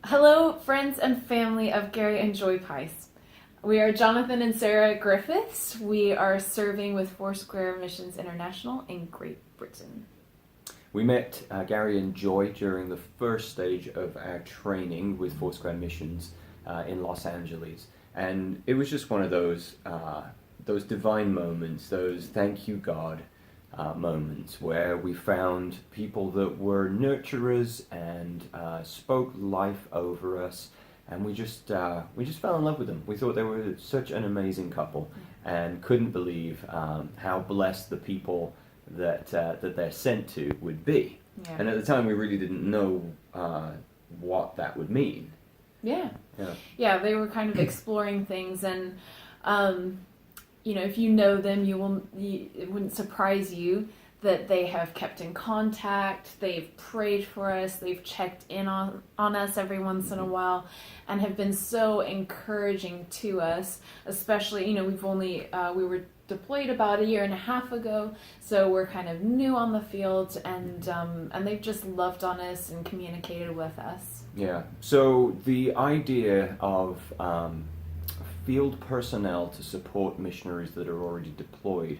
Hello, friends and family of Gary and Joy Pice. We are Jonathan and Sarah Griffiths. We are serving with Foursquare Missions International in Great Britain. We met Gary and Joy during the first stage of our training with Foursquare Missions in Los Angeles, and it was just one of those divine moments, those thank you God moments where we found people that were nurturers and spoke life over us, and we just fell in love with them. We thought they were such an amazing couple, and couldn't believe how blessed the people that they're sent to would be. Yeah. And at the time, we really didn't know what that would mean. Yeah. Yeah. Yeah, they were kind of exploring things, and if you know them, it wouldn't surprise you that they have kept in contact, they've prayed for us, they've checked in on us every once in a while, and have been so encouraging to us, especially, we were deployed about a year and a half ago, so we're kind of new on the field, and they've just loved on us and communicated with us. Yeah, so the idea of field personnel to support missionaries that are already deployed,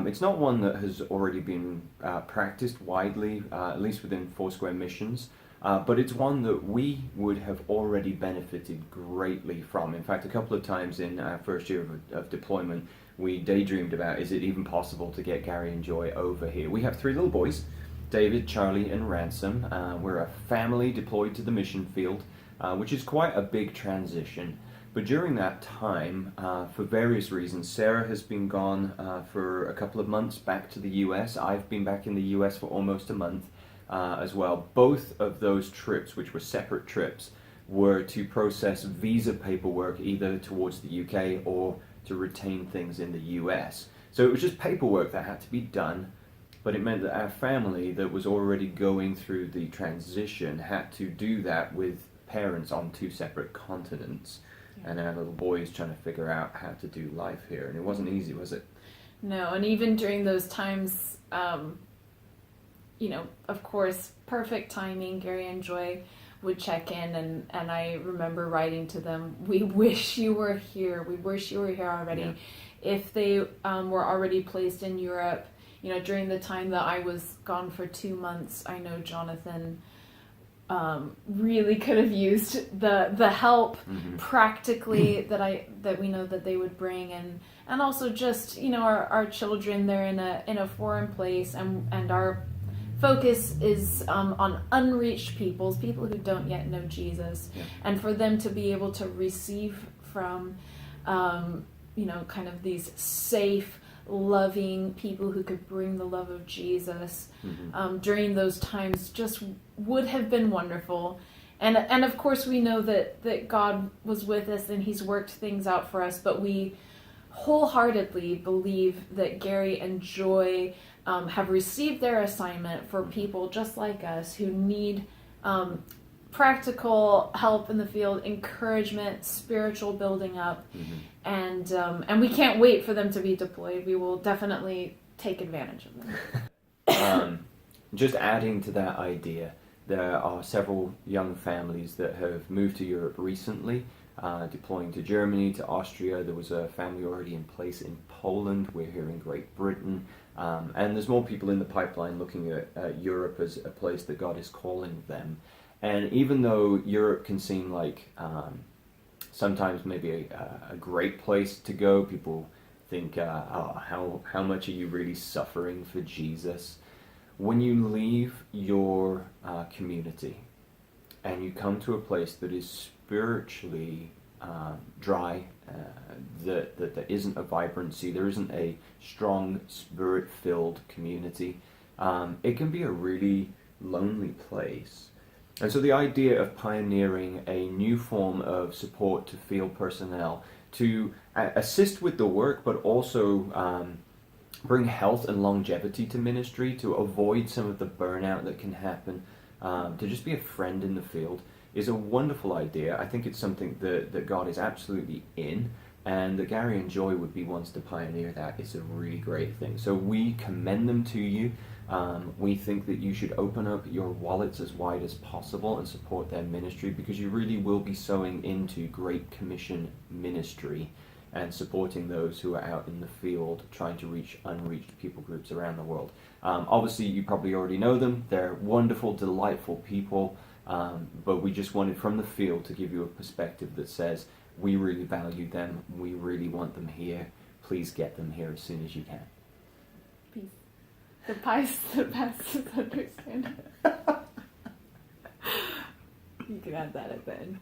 it's not one that has already been practiced widely, at least within Foursquare Missions, but it's one that we would have already benefited greatly from. In fact, a couple of times in our first year of deployment, we daydreamed about, is it even possible to get Gary and Joy over here? We have 3 little boys, David, Charlie, and Ransom. We're a family deployed to the mission field, which is quite a big transition. But during that time, for various reasons, Sarah has been gone for a couple of months back to the US. I've been back in the US for almost a month as well. Both of those trips, which were separate trips, were to process visa paperwork either towards the UK or to retain things in the US. So it was just paperwork that had to be done, but it meant that our family that was already going through the transition had to do that with parents on 2 separate continents. And our little boys trying to figure out how to do life here. And it wasn't easy, was it? No, and even during those times, of course, perfect timing, Gary and Joy would check in, and I remember writing to them, we wish you were here. We wish you were here already. Yeah. If they were already placed in Europe, during the time that I was gone for 2 months, I know Jonathan really could have used the help practically that we know that they would bring, and also just our children, they're in a foreign place, and our focus is on unreached people who don't yet know Jesus, and for them to be able to receive from kind of these safe, loving people who could bring the love of Jesus during those times just would have been wonderful. And of course we know that God was with us and He's worked things out for us, but we wholeheartedly believe that Gary and Joy have received their assignment for people just like us who need practical help in the field, encouragement, spiritual building up, and we can't wait for them to be deployed. We will definitely take advantage of them. Just adding to that idea, there are several young families that have moved to Europe recently, deploying to Germany, to Austria. There was a family already in place in Poland. We're here in Great Britain. And there's more people in the pipeline looking at Europe as a place that God is calling them. And even though Europe can seem like sometimes maybe a great place to go, people think, how much are you really suffering for Jesus? When you leave your community and you come to a place that is spiritually dry, that there isn't a vibrancy, there isn't a strong spirit-filled community, it can be a really lonely place. And so the idea of pioneering a new form of support to field personnel to assist with the work, but also bring health and longevity to ministry, to avoid some of the burnout that can happen, to just be a friend in the field, is a wonderful idea. I think it's something that God is absolutely in, and that Gary and Joy would be ones to pioneer that. It's a really great thing. So we commend them to you. We think that you should open up your wallets as wide as possible and support their ministry, because you really will be sowing into Great Commission ministry and supporting those who are out in the field trying to reach unreached people groups around the world. Obviously, you probably already know them. They're wonderful, delightful people, but we just wanted from the field to give you a perspective that says, we really value them, we really want them here, please get them here as soon as you can. Peace. The pastors understand. You can add that at the end.